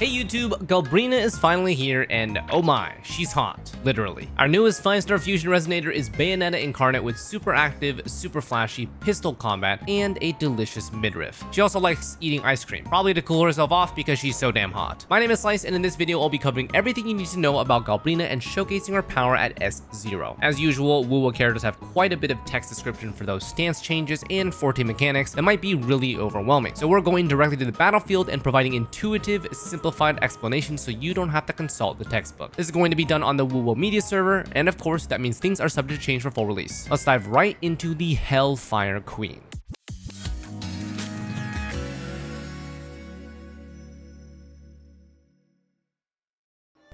Hey YouTube, Galbrena is finally here and oh my, she's hot, literally. Our newest 5-star fusion resonator is Bayonetta incarnate with super active, super flashy pistol combat and a delicious midriff. She also likes eating ice cream, probably to cool herself off because she's so damn hot. My name is Xlice and in this video I'll be covering everything you need to know about Galbrena and showcasing her power at S0. As usual, WuWa characters have quite a bit of text description for those stance changes and Forte mechanics that might be really overwhelming. So we're going directly to the battlefield and providing intuitive, simplified explanations so you don't have to consult the textbook. This is going to be done on the WuWa Media Server, and of course that means things are subject to change for full release. Let's dive right into the Hellfire Queen.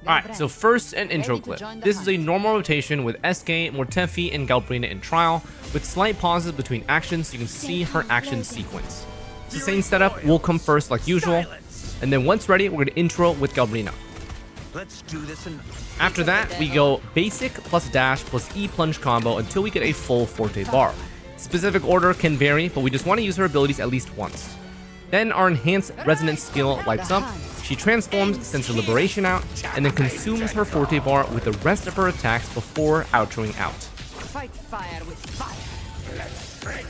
Alright, so first an intro clip. This is a normal rotation with SK, Mortefi, and Galbrena in trial, with slight pauses between actions so you can see her action sequence. It's the same setup, will come first like usual, and then once ready, we're going to intro with Galbrena. Let's do this. After that, we go basic plus dash plus E plunge combo until we get a full Forte bar. Specific order can vary, but we just want to use her abilities at least once. Then our enhanced resonance skill lights up. She transforms, sends her liberation out, and then consumes her Forte bar with the rest of her attacks before outroing out. Fight fire with fire. Let's break.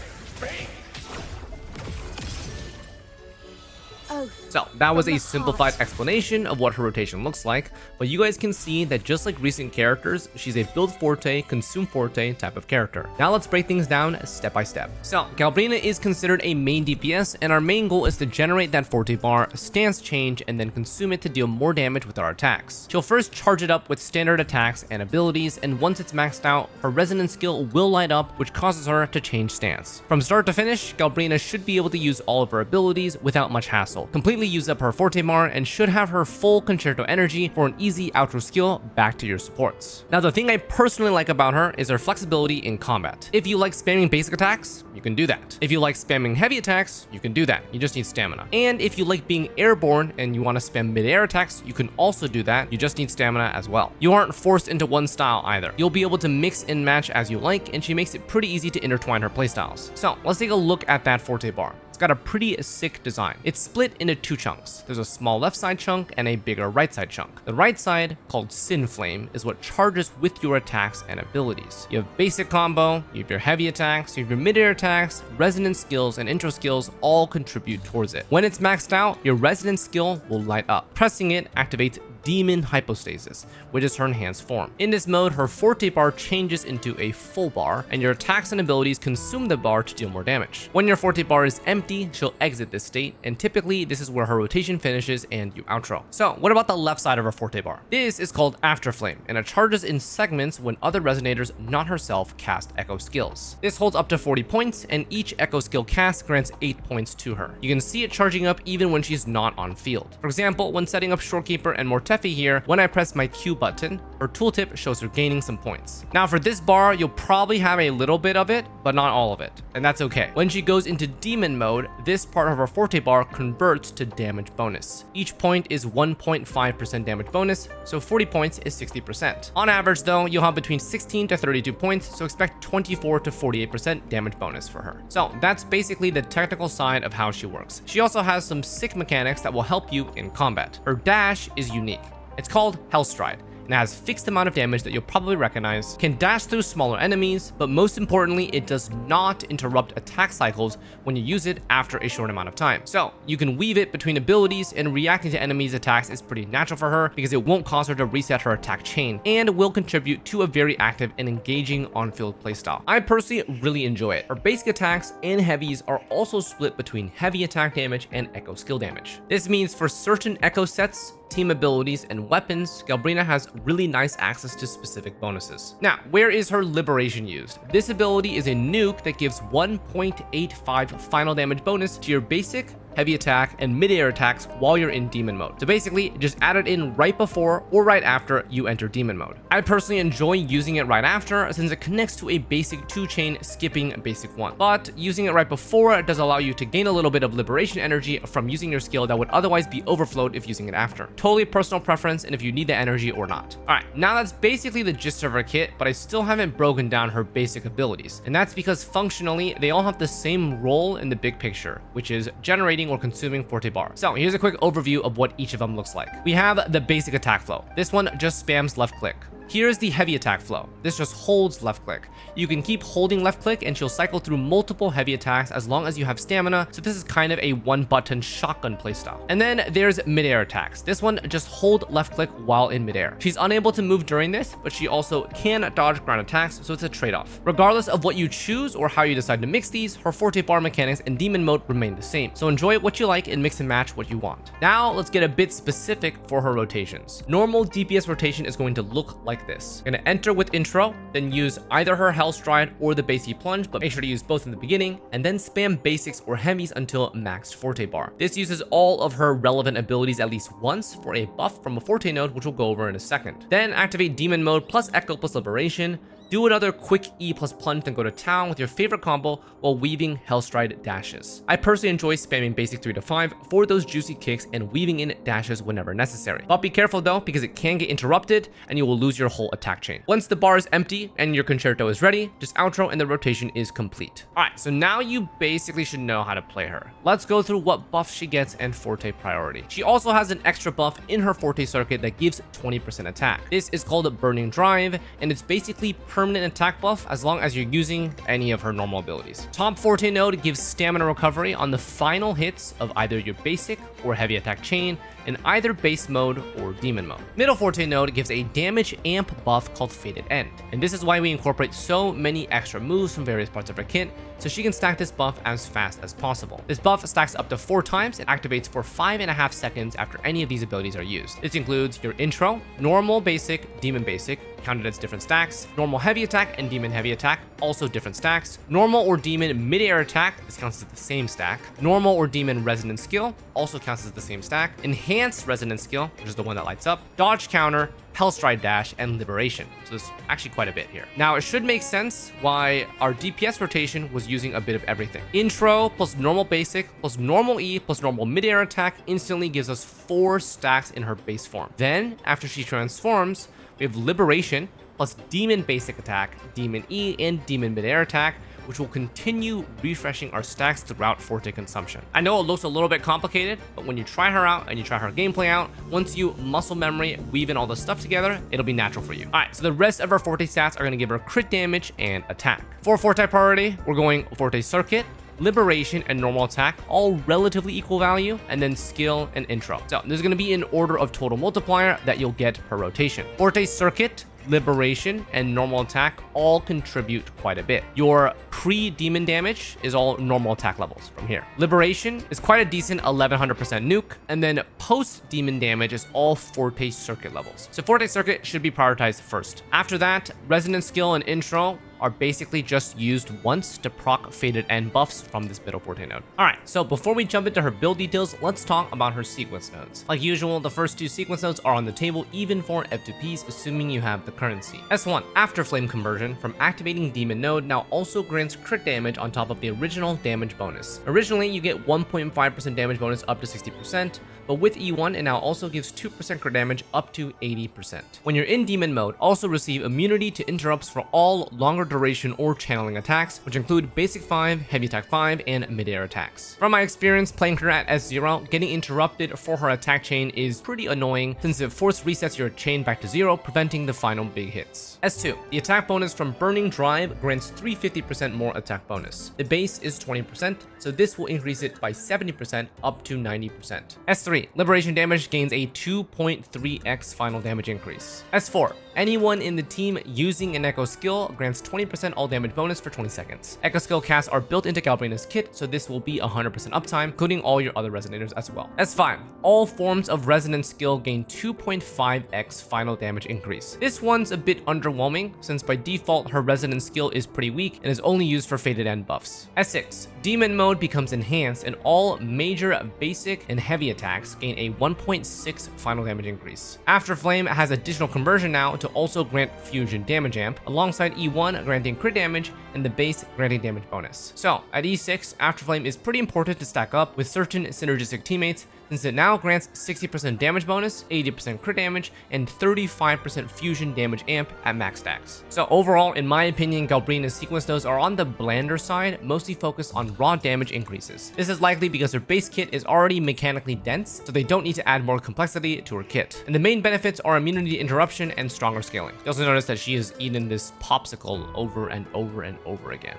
So that was a simplified explanation of what her rotation looks like, but you guys can see that just like recent characters, she's a build Forte, consume Forte type of character. Now let's break things down step by step. So Galbrena is considered a main DPS, and our main goal is to generate that Forte bar, stance change, and then consume it to deal more damage with our attacks. She'll first charge it up with standard attacks and abilities, and once it's maxed out, her resonance skill will light up, which causes her to change stance. From start to finish, Galbrena should be able to use all of her abilities without much hassle. Completely use up her Forte bar and should have her full concerto energy for an easy outro skill back to your supports. Now the thing I personally like about her is her flexibility in combat. If you like spamming basic attacks, you can do that. If you like spamming heavy attacks, you can do that. You just need stamina. And if you like being airborne and you want to spam mid-air attacks, you can also do that. You just need stamina as well. You aren't forced into one style either. You'll be able to mix and match as you like, and she makes it pretty easy to intertwine her playstyles. So let's take a look at that Forte bar. Got a pretty sick design. It's split into two chunks. There's a small left side chunk and a bigger right side chunk. The right side, called Sin Flame, is what charges with your attacks and abilities. You have basic combo, you have your heavy attacks, you have your mid-air attacks, resonance skills, and intro skills all contribute towards it. When it's maxed out, your resonance skill will light up. Pressing it activates Demon Hypostasis, which is her enhanced form. In this mode, her Forte bar changes into a full bar, and your attacks and abilities consume the bar to deal more damage. When your Forte bar is empty, she'll exit this state, and typically this is where her rotation finishes and you outro. So what about the left side of her Forte bar? This is called Afterflame, and it charges in segments when other resonators, not herself, cast echo skills. This holds up to 40 points, and each echo skill cast grants 8 points to her. You can see it charging up even when she's not on field. For example, when setting up Shorekeeper and Mortefi here, when I press my Q button, her tooltip shows her gaining some points. Now for this bar, you'll probably have a little bit of it, but not all of it, and that's okay. When she goes into demon mode, this part of her Forte bar converts to damage bonus. Each point is 1.5% damage bonus, so 40 points is 60%. On average though, you'll have between 16 to 32 points, so expect 24 to 48% damage bonus for her. So that's basically the technical side of how she works. She also has some sick mechanics that will help you in combat. Her dash is unique. It's called Hellstride, and has fixed amount of damage that you'll probably recognize, can dash through smaller enemies, but most importantly, it does not interrupt attack cycles when you use it after a short amount of time. So you can weave it between abilities, and reacting to enemies' attacks is pretty natural for her because it won't cause her to reset her attack chain, and will contribute to a very active and engaging on-field playstyle. I personally really enjoy it. Her basic attacks and heavies are also split between heavy attack damage and echo skill damage. This means for certain echo sets, team abilities, and weapons, Galbrena has really nice access to specific bonuses. Now, where is her liberation used? This ability is a nuke that gives 1.85 final damage bonus to your basic, heavy attack, and mid-air attacks while you're in demon mode. So basically, just add it in right before or right after you enter demon mode. I personally enjoy using it right after since it connects to a basic 2-chain skipping basic 1. But using it right before does allow you to gain a little bit of liberation energy from using your skill that would otherwise be overflowed if using it after. Totally personal preference and if you need the energy or not. Alright, now that's basically the gist of her kit, but I still haven't broken down her basic abilities. And that's because functionally, they all have the same role in the big picture, which is generating activating or consuming Forte bar. So here's a quick overview of what each of them looks like. We have the basic attack flow. This one just spams left click. Here's the heavy attack flow. This just holds left click. You can keep holding left click and she'll cycle through multiple heavy attacks as long as you have stamina, so this is kind of a one button shotgun playstyle. And then there's midair attacks. This one just hold left click while in midair. She's unable to move during this, but she also can dodge ground attacks, so it's a trade-off. Regardless of what you choose or how you decide to mix these, her Forte bar mechanics and demon mode remain the same, so enjoy what you like and mix and match what you want. Now let's get a bit specific for her rotations. Normal DPS rotation is going to look like this. You're gonna enter with intro, then use either her Hellstride or the base plunge, but make sure to use both in the beginning, and then spam basics or heavies until maxed Forte bar. This uses all of her relevant abilities at least once for a buff from a Forte node, which we'll go over in a second. Then activate demon mode plus echo plus liberation. Do another quick E plus plunge, then go to town with your favorite combo while weaving Hellstride dashes. I personally enjoy spamming basic 3 to 5 for those juicy kicks and weaving in dashes whenever necessary. But be careful though, because it can get interrupted and you will lose your whole attack chain. Once the bar is empty and your concerto is ready, just outro and the rotation is complete. Alright, so now you basically should know how to play her. Let's go through what buff she gets and Forte priority. She also has an extra buff in her Forte circuit that gives 20% attack. This is called Burning Drive, and it's basically permanent attack buff as long as you're using any of her normal abilities. Top Forte node gives stamina recovery on the final hits of either your basic or heavy attack chain in either base mode or demon mode. Middle Forte node gives a damage amp buff called Fated End, and this is why we incorporate so many extra moves from various parts of her kit, so she can stack this buff as fast as possible. This buff stacks up to 4 times and activates for 5.5 seconds after any of these abilities are used. This includes your intro, normal basic, demon basic, counted as different stacks, normal heavy attack and demon heavy attack, also different stacks, normal or demon mid-air attack, this counts as the same stack, normal or demon resonant skill, also counts as the same stack, enhanced resonant skill, which is the one that lights up, dodge counter, Hellstride dash, and liberation. So there's actually quite a bit here. Now it should make sense why our DPS rotation was using a bit of everything. Intro plus normal basic plus normal E plus normal mid-air attack instantly gives us 4 stacks in her base form. Then after she transforms, we have liberation plus demon basic attack, demon E, and demon mid-air attack, which will continue refreshing our stacks throughout Forte consumption. I know it looks a little bit complicated, but when you try her out and you try her gameplay out, once you muscle memory, weave in all the stuff together, it'll be natural for you. All right, so the rest of our Forte stats are gonna give her crit damage and attack. For Forte priority, we're going Forte circuit, liberation, and normal attack, all relatively equal value, and then skill and intro. So there's going to be an order of total multiplier that you'll get per rotation. Forte circuit, liberation, and normal attack all contribute quite a bit. Your pre-demon damage is all normal attack levels from here. Liberation is quite a decent 1100% nuke, and then post-demon damage is all Forte circuit levels. So Forte circuit should be prioritized first. After that, resonant skill and intro are basically just used once to proc Fated End buffs from this middle Forte node. Alright, so before we jump into her build details, let's talk about her sequence nodes. Like usual, the first 2 sequence nodes are on the table even for F2Ps, assuming you have the currency. S1, After Flame conversion from activating demon node now also grants crit damage on top of the original damage bonus. Originally, you get 1.5% damage bonus up to 60%, but with E1, it now also gives 2% crit damage up to 80%. When you're in demon mode, also receive immunity to interrupts for all longer duration or channeling attacks, which include basic 5, heavy attack 5, and mid-air attacks. From my experience playing her at S0, getting interrupted for her attack chain is pretty annoying since it force resets your chain back to 0, preventing the final big hits. S2, the attack bonus from Burning Drive grants 350% more attack bonus. The base is 20%, so this will increase it by 70% up to 90%. S3, liberation damage gains a 2.3x final damage increase. S4, anyone in the team using an Echo skill grants 20% all damage bonus for 20 seconds. Echo skill casts are built into Galbrena's kit, so this will be 100% uptime, including all your other resonators as well. S5, all forms of resonant skill gain 2.5x final damage increase. This one's a bit underwhelming, since by default her resonant skill is pretty weak and is only used for Fated End buffs. S6, demon mode becomes enhanced and all major basic and heavy attacks gain a 1.6 final damage increase. After Flame has additional conversion now to also grant fusion damage amp, alongside E1 granting crit damage and the base granting damage bonus. So at E6, After Flame is pretty important to stack up with certain synergistic teammates since it now grants 60% damage bonus, 80% crit damage, and 35% fusion damage amp at max stacks. So overall, in my opinion, Galbrena's sequence nodes are on the blander side, mostly focused on raw damage increases. This is likely because her base kit is already mechanically dense, so they don't need to add more complexity to her kit. And the main benefits are immunity to interruption and stronger scaling. You also notice that she has eaten this popsicle over and over and over again.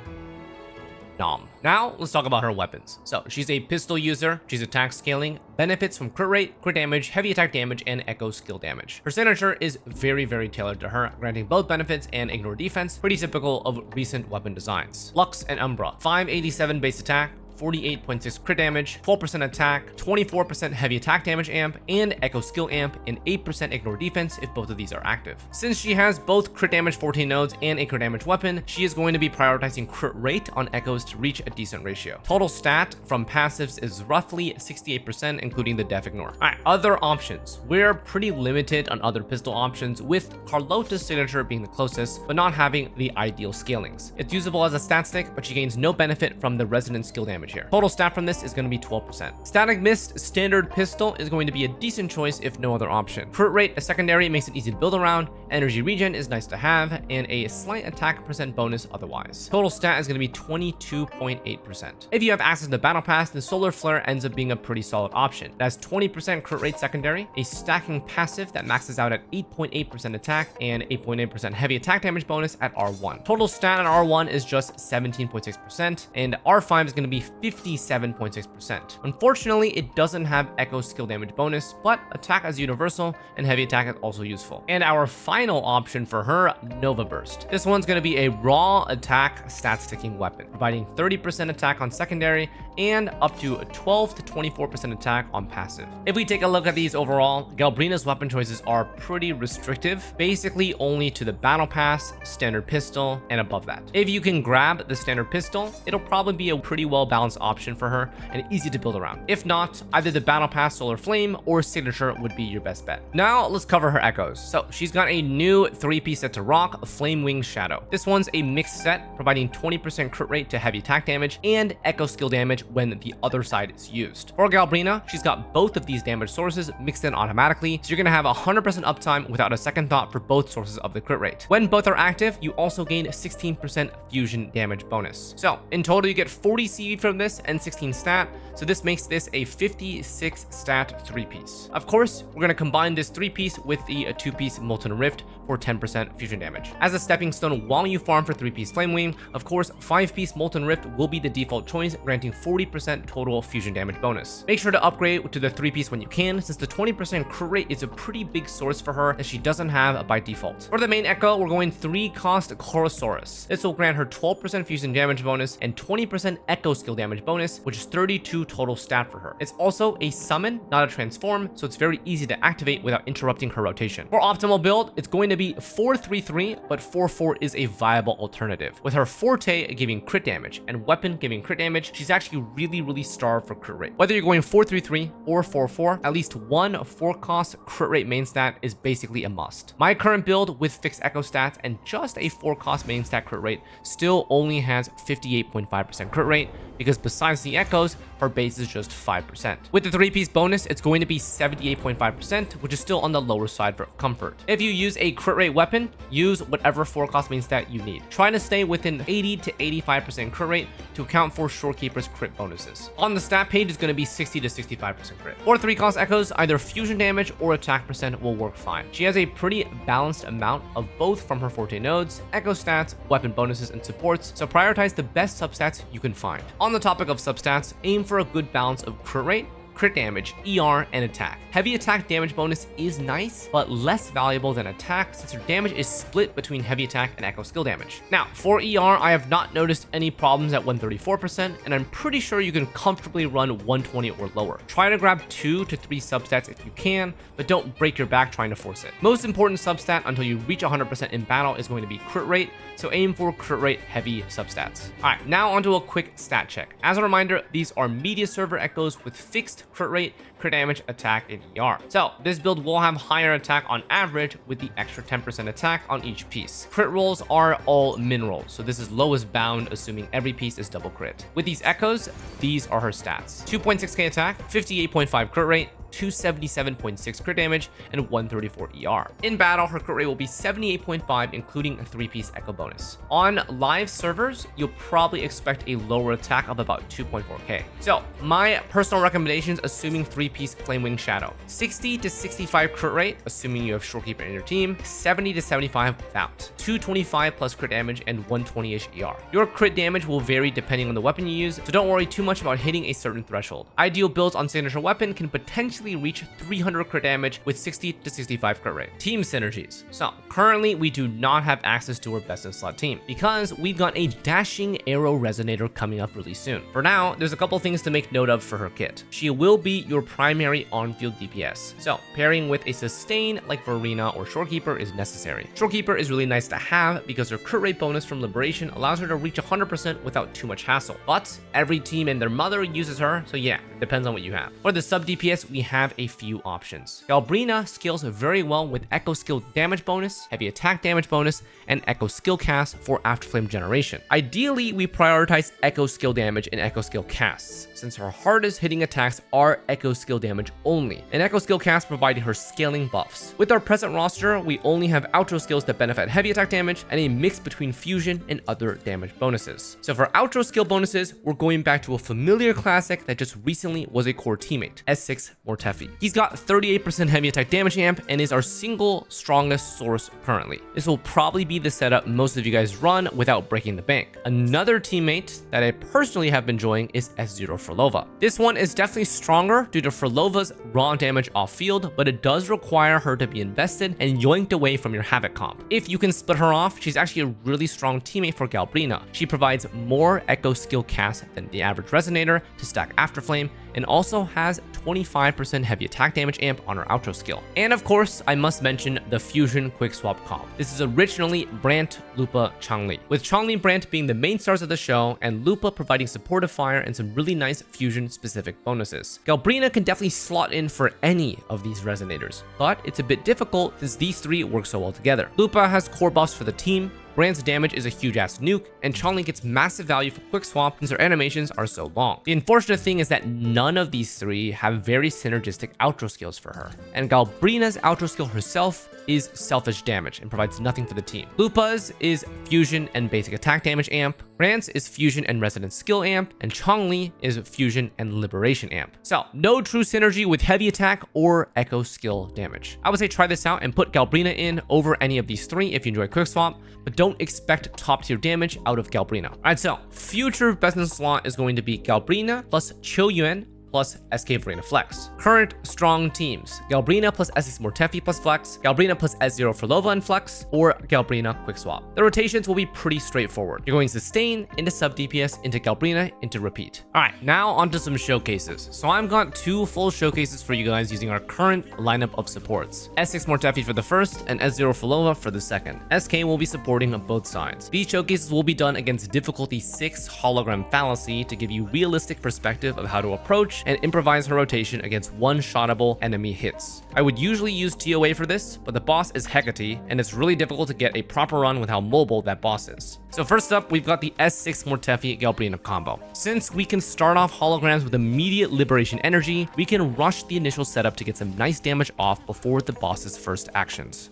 Nom. Now, let's talk about her weapons. So, she's a pistol user, she's attack scaling, benefits from crit rate, crit damage, heavy attack damage, and echo skill damage. Her signature is very tailored to her, granting both benefits and ignore defense, pretty typical of recent weapon designs. Lux and Umbra, 587 base attack, 48.6 crit damage, 12% attack, 24% heavy attack damage amp, and echo skill amp, and 8% ignore defense if both of these are active. Since she has both crit damage 14 nodes and a crit damage weapon, she is going to be prioritizing crit rate on echoes to reach a decent ratio. Total stat from passives is roughly 68%, including the def ignore. Alright, other options. We're pretty limited on other pistol options, with Carlota's signature being the closest, but not having the ideal scalings. It's usable as a stat stick, but she gains no benefit from the resonant skill damage here. Total stat from this is going to be 12%. Static Mist standard pistol is going to be a decent choice if no other option. Crit rate as secondary makes it easy to build around, energy regen is nice to have, and a slight attack percent bonus otherwise. Total stat is going to be 22.8%. If you have access to the battle pass, the Solar Flare ends up being a pretty solid option. It has 20% crit rate secondary, a stacking passive that maxes out at 8.8% attack, and 8.8% heavy attack damage bonus at R1. Total stat at R1 is just 17.6%, and R5 is going to be 57.6%. Unfortunately, it doesn't have echo skill damage bonus, but attack is universal and heavy attack is also useful. And our final option for her, Nova Burst. This one's going to be a raw attack stat sticking weapon, providing 30% attack on secondary and up to 12 to 24% attack on passive. If we take a look at these overall, Galbrena's weapon choices are pretty restrictive, basically only to the battle pass, standard pistol, and above that. If you can grab the standard pistol, it'll probably be a pretty well balanced option for her and easy to build around. If not, either the battle pass Solar Flame or signature would be your best bet. Now let's cover her echoes. So she's got a new 3-piece set to rock, Flame Wing Shadow. This one's a mixed set, providing 20% crit rate to heavy attack damage and echo skill damage when the other side is used. For Galbrena, she's got both of these damage sources mixed in automatically, so you're gonna have 100% uptime without a second thought for both sources of the crit rate. When both are active, you also gain 16% fusion damage bonus. So in total, you get 40 CV from this and 16 stat, so this makes this a 56 stat 3-piece. Of course, we're going to combine this 3-piece with the 2-piece Molten Rift for 10% fusion damage. As a stepping stone while you farm for 3-piece Flame Wing, of course, 5-piece Molten Rift will be the default choice, granting 40% total fusion damage bonus. Make sure to upgrade to the 3-piece when you can, since the 20% crit rate is a pretty big source for her that she doesn't have by default. For the main echo, we're going 3-cost Chorosaurus. This will grant her 12% fusion damage bonus and 20% echo skill damage bonus, which is 32 total stat for her. It's also a summon, not a transform, so it's very easy to activate without interrupting her rotation. For optimal build, it's going to be 4-3-3, but 4-4 is a viable alternative. With her Forte giving crit damage and weapon giving crit damage, she's actually really starved for crit rate. Whether you're going 4-3-3 or 4-4, at least one 4-cost crit rate main stat is basically a must. My current build with fixed echo stats and just a 4-cost main stat crit rate still only has 58.5% crit rate, because besides the echoes, her base is just 5%. With the 3-piece bonus, it's going to be 78.5%, which is still on the lower side for comfort. If you use a crit rate weapon, use whatever 4-cost main stat you need. Try to stay within 80 to 85% crit rate to account for Shorekeeper's crit bonuses. On the stat page, it's going to be 60 to 65% crit. For 3-cost echoes, either fusion damage or attack percent will work fine. She has a pretty balanced amount of both from her Forte nodes, echo stats, weapon bonuses, and supports, so prioritize the best substats you can find. On the topic of substats, aim for a good balance of crit rate, crit damage, ER, and attack. Heavy attack damage bonus is nice, but less valuable than attack since her damage is split between heavy attack and echo skill damage. Now, for ER, I have not noticed any problems at 134%, and I'm pretty sure you can comfortably run 120 or lower. Try to grab 2 to 3 substats if you can, but don't break your back trying to force it. Most important substat until you reach 100% in battle is going to be crit rate, so aim for crit rate heavy substats. Alright, now onto a quick stat check. As a reminder, these are media server echoes with fixed crit rate, crit damage, attack, and ER. So this build will have higher attack on average with the extra 10% attack on each piece. Crit rolls are all min rolls, so this is lowest bound, assuming every piece is double crit. With these echoes, these are her stats. 2.6k attack, 58.5 crit rate, 277.6 crit damage, and 134 ER. In battle, her crit rate will be 78.5, including a 3-piece echo bonus. On live servers, you'll probably expect a lower attack of about 2.4k. So my personal recommendations, assuming 3-piece Flame Wing Shadow: 60 to 65 crit rate, assuming you have Shorekeeper in your team, 70 to 75 without, 225 plus crit damage, and 120-ish ER. Your crit damage will vary depending on the weapon you use, so don't worry too much about hitting a certain threshold. Ideal builds on signature weapon can potentially reach 300 crit damage with 60 to 65 crit rate. Team synergies. So currently we do not have access to our best in slot team because we've got a dashing arrow resonator coming up really soon. For now, there's a couple things to make note of for her kit. She will be your primary on-field DPS, so pairing with a sustain like Verena or Shorekeeper is necessary. Shorekeeper is really nice to have because her crit rate bonus from Liberation allows her to reach 100% without too much hassle, but every team and their mother uses her, so yeah, it depends on what you have. For the sub DPS, we have a few options. Galbrena scales very well with Echo Skill damage bonus, heavy attack damage bonus, and Echo Skill cast for Afterflame generation. Ideally, we prioritize Echo Skill damage and Echo Skill casts, since her hardest hitting attacks are Echo Skill damage only, and Echo Skill casts provide her scaling buffs. With our present roster, we only have outro skills that benefit heavy attack damage and a mix between fusion and other damage bonuses. So for outro skill bonuses, we're going back to a familiar classic that just recently was a core teammate, S0R1 Mortefi. He's got 38% heavy attack damage amp and is our single strongest source currently. This will probably be the setup most of you guys run without breaking the bank. Another teammate that I personally have been enjoying is S0 Phrolova. This one is definitely stronger due to Phrolova's raw damage off field, but it does require her to be invested and yoinked away from your Havoc comp. If you can split her off, she's actually a really strong teammate for Galbrena. She provides more Echo Skill cast than the average Resonator to stack Afterflame, and also has 25% heavy attack damage amp on her outro skill. And of course, I must mention the Fusion Quick Swap comp. This is originally Brant, Lupa, Changli, with Changli and Brant being the main stars of the show, and Lupa providing supportive fire and some really nice fusion specific bonuses. Galbrena can definitely slot in for any of these resonators, but it's a bit difficult since these three work so well together. Lupa has core buffs for the team, Brand's damage is a huge ass nuke, and Changli gets massive value for quick swap since her animations are so long. The unfortunate thing is that none of these three have very synergistic outro skills for her, and Galbrena's outro skill herself is selfish damage and provides nothing for the team. Lupa's is fusion and basic attack damage amp, Brand's is fusion and resident skill amp, and Changli is fusion and liberation amp. So no true synergy with heavy attack or echo skill damage. I would say try this out and put Galbrena in over any of these three if you enjoy quick swap, but don't expect top tier damage out of Galbrena. All right, so future best in slot is going to be Galbrena plus Cho Yuan plus SK Verena Flex. Current strong teams: Galbrena plus S6 Mortefi plus Flex, Galbrena plus S0 Phrolova and Flex, or Galbrena Quick Swap. The rotations will be pretty straightforward. You're going sustain into sub DPS, into Galbrena, into repeat. All right, now onto some showcases. So I've got 2 full showcases for you guys using our current lineup of supports. S6 Mortefi for the first and S0 Phrolova for the second. SK will be supporting both sides. These showcases will be done against difficulty 6 hologram fallacy to give you realistic perspective of how to approach and improvise her rotation against one-shottable enemy hits. I would usually use TOA for this, but the boss is Hecate, and it's really difficult to get a proper run with how mobile that boss is. So first up, we've got the S6 Mortefi Galbrena combo. Since we can start off holograms with immediate liberation energy, we can rush the initial setup to get some nice damage off before the boss's first actions.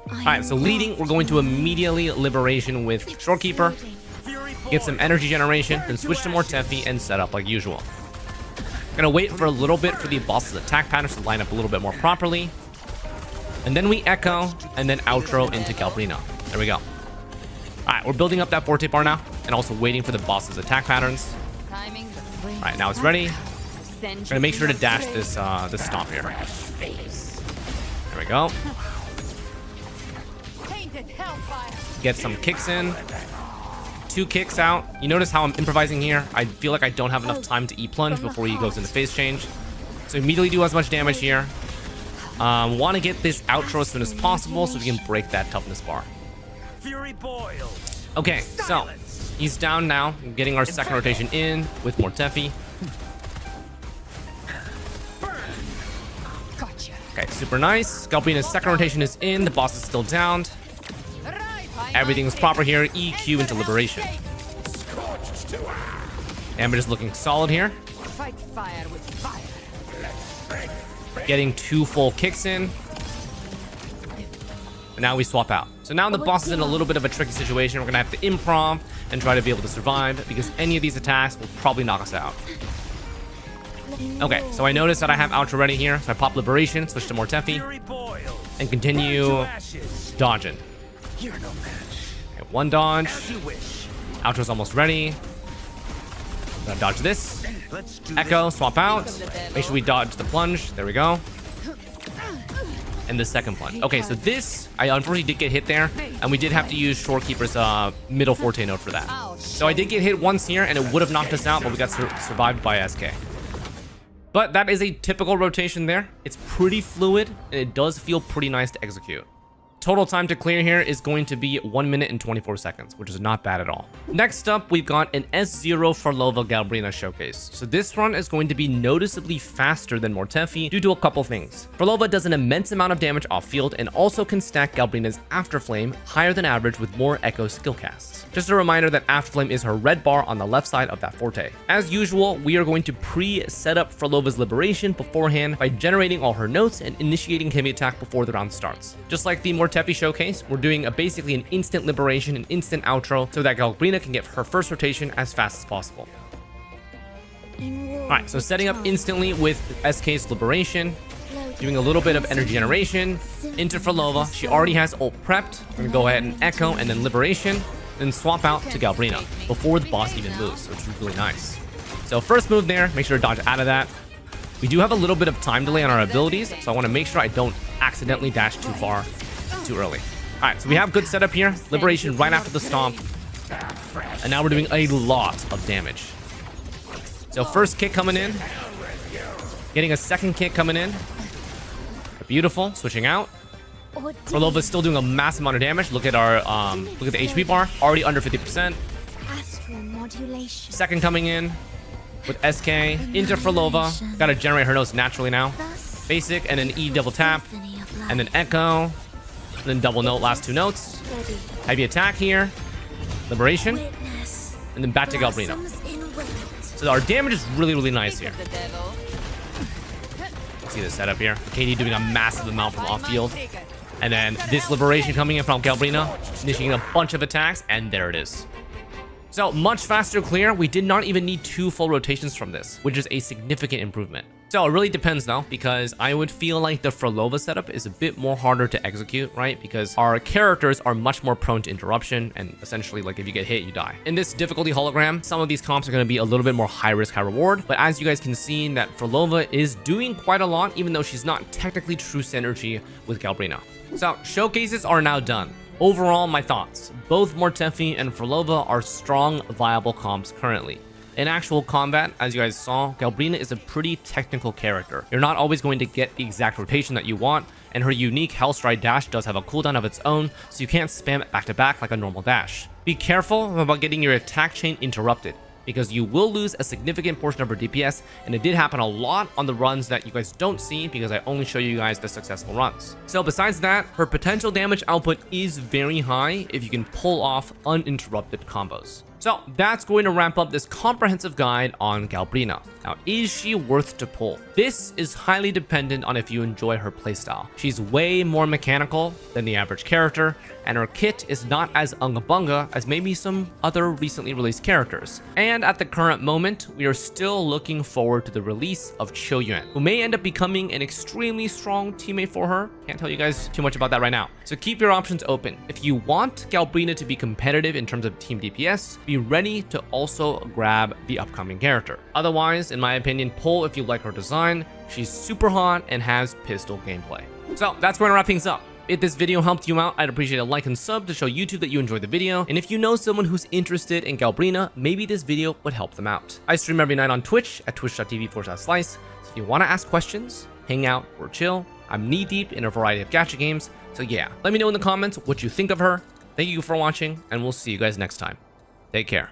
Alright, so leading, we're going to immediately liberation with Shorekeeper, get some energy generation, then switch to Mortefi and set up like usual. Gonna wait for a little bit for the boss's attack patterns to line up a little bit more properly. And then we echo, and then outro into Galbrena. There we go. Alright, we're building up that Forte bar now, and also waiting for the boss's attack patterns. Alright, now it's ready. Gonna make sure to dash this this stomp here. There we go. Get some kicks in. 2 kicks out. You notice how I'm improvising here? I feel like I don't have enough time to E-plunge before he goes into phase change. So immediately do as much damage here. Want to get this outro as soon as possible so we can break that toughness bar. Okay, so he's down now. Getting our second rotation in with Mortefi. Okay, super nice. Galbrena's second rotation is in. The boss is still downed. Everything's proper here. EQ into liberation. Damage is looking solid here. Fight fire with fire. Getting 2 full kicks in. And now we swap out. So now the boss is in a little bit of a tricky situation. We're gonna have to improv and try to be able to survive because any of these attacks will probably knock us out. Okay, so I noticed that I have outro ready here. So I pop liberation, switch to Mortefi, and continue dodging. Okay, 1 dodge. Outro's almost ready. I'm gonna dodge this. Echo, swap out. Make sure we dodge the plunge. There we go. And the second plunge. Okay, so this, I unfortunately did get hit there, and we did have to use Shorekeeper's middle Forte node for that. So I did get hit once here, and it would have knocked us out, but we got survived by SK. But that is a typical rotation there. It's pretty fluid, and it does feel pretty nice to execute. Total time to clear here is going to be 1 minute and 24 seconds, which is not bad at all. Next up, we've got an S0 Phrolova Galbrena showcase. So this run is going to be noticeably faster than Mortefi due to a couple things. Phrolova does an immense amount of damage off field and also can stack Galbrena's Afterflame higher than average with more Echo skill casts. Just a reminder that Afterflame is her red bar on the left side of that Forte. As usual, we are going to pre-set up Phrolova's liberation beforehand by generating all her notes and initiating heavy attack before the round starts. Just like the Mortefi showcase, we're doing basically an instant liberation, an instant outro, so that Galbrena can get her first rotation as fast as possible. Alright, so setting up instantly with SK's liberation, doing a little bit of energy generation into Phrolova. She already has ult prepped. We're gonna go ahead and echo and then liberation, then swap out to Galbrena before the boss even moves, which is really nice. So first move there, make sure to dodge out of that. We do have a little bit of time delay on our abilities, so I want to make sure I don't accidentally dash too far too early. All right, so we have good setup here. Liberation right after the stomp, and now we're doing a lot of damage. So first kick coming in, getting a second kick coming in. Beautiful. Switching out. Phrolova is still doing a massive amount of damage. Look at our look at the HP bar, already under 50%. Second coming in with SK into Phrolova. Got to generate her notes naturally now. Basic and then E double tap, and then echo, and then double note last 2 notes. Heavy attack here. Liberation, and then back to Galbrena. So our damage is really nice here. See the setup here. KD doing a massive amount from off field. And then this liberation coming in from Galbrena, initiating a bunch of attacks, and there it is. So much faster clear. We did not even need 2 full rotations from this, which is a significant improvement. So it really depends though, because I would feel like the Phrolova setup is a bit more harder to execute, right? Because our characters are much more prone to interruption, and essentially like if you get hit, you die. In this difficulty hologram, some of these comps are going to be a little bit more high risk, high reward. But as you guys can see, that Phrolova is doing quite a lot, even though she's not technically true synergy with Galbrena. So showcases are now done. Overall, my thoughts. Both Mortefi and Phrolova are strong, viable comps currently. In actual combat, as you guys saw, Galbrena is a pretty technical character. You're not always going to get the exact rotation that you want, and her unique Hellstride dash does have a cooldown of its own, so you can't spam it back to back like a normal dash. Be careful about getting your attack chain interrupted, because you will lose a significant portion of her DPS, and it did happen a lot on the runs that you guys don't see because I only show you guys the successful runs. So besides that, her potential damage output is very high if you can pull off uninterrupted combos. So that's going to wrap up this comprehensive guide on Galbrena. Now, is she worth to pull? This is highly dependent on if you enjoy her playstyle. She's way more mechanical than the average character, and her kit is not as unga bunga as maybe some other recently released characters. And at the current moment, we are still looking forward to the release of Qiuyuan, who may end up becoming an extremely strong teammate for her. Can't tell you guys too much about that right now. So keep your options open. If you want Galbrena to be competitive in terms of team DPS, be ready to also grab the upcoming character. Otherwise, in my opinion, pull if you like her design. She's super hot and has pistol gameplay. So that's going to wrap things up. If this video helped you out, I'd appreciate a like and sub to show YouTube that you enjoyed the video. And if you know someone who's interested in Galbrena, maybe this video would help them out. I stream every night on Twitch at twitch.tv/Xlice. So if you want to ask questions, hang out, or chill, I'm knee deep in a variety of gacha games. So yeah, let me know in the comments what you think of her. Thank you for watching, and we'll see you guys next time. Take care.